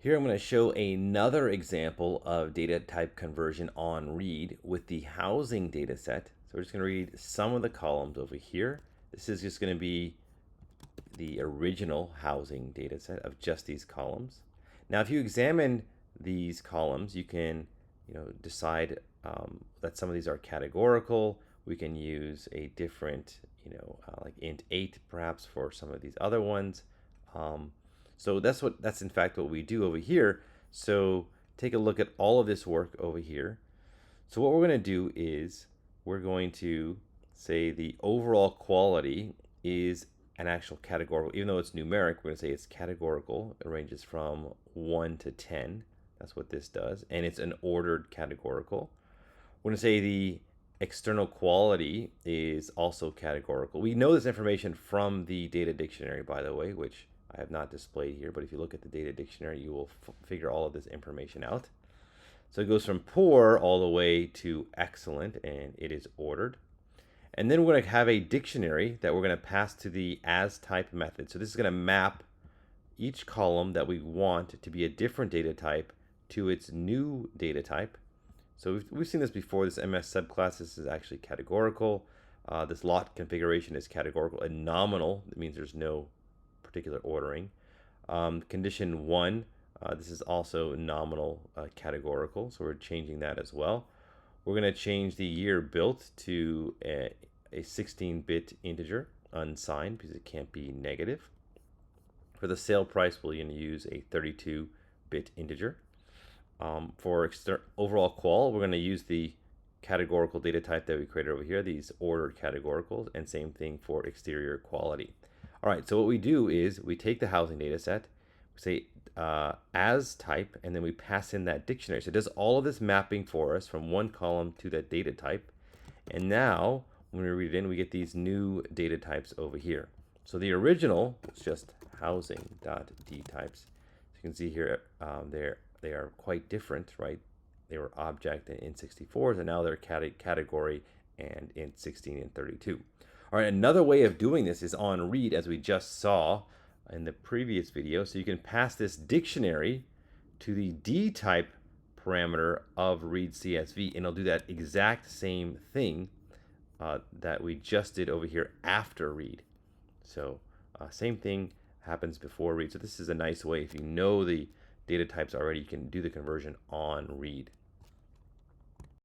Here I'm going to show another example of data type conversion on read with the housing data set. So we're just going to read some of the columns over here. This is just going to be the original housing data set of just these columns. Now, if you examine these columns, you can decide that some of these are categorical. We can use a different, like int 8 perhaps for some of these other ones. So that's in fact what we do over here. So take a look at all of this work over here. So what we're going to do is we're going to say the overall quality is an actual categorical, even though it's numeric, we're going to say it's categorical. It ranges from 1 to 10. That's what this does. And it's an ordered categorical. We're going to say the external quality is also categorical. We know this information from the data dictionary, by the way, which I have not displayed here, but if you look at the data dictionary, you will figure all of this information out. So it goes from poor all the way to excellent, and it is ordered. And then we're going to have a dictionary that we're going to pass to the as type method. So this is going to map each column that we want to be a different data type to its new data type. So we've seen this before. This MS subclass, this is actually categorical. This lot configuration is categorical and nominal. That means there's no particular ordering. Condition 1, this is also nominal categorical, so we're changing that as well. We're going to change the year built to a 16-bit integer, unsigned, because it can't be negative. For the sale price, we're going to use a 32-bit integer. For overall qual, we're going to use the categorical data type that we created over here, these ordered categoricals, and same thing for exterior quality. All right, so what we do is we take the housing data set, we say as type, and then we pass in that dictionary. So it does all of this mapping for us from one column to that data type. And now when we read it in, we get these new data types over here. So the original was just housing.dtypes. So you can see here they are quite different, right? They were object and int64s, and now they're category and int16 and 32. All right, another way of doing this is on read, as we just saw in the previous video. So you can pass this dictionary to the dtype parameter of read CSV, and it'll do that exact same thing that we just did over here after read. So same thing happens before read. So this is a nice way, if you know the data types already, you can do the conversion on read.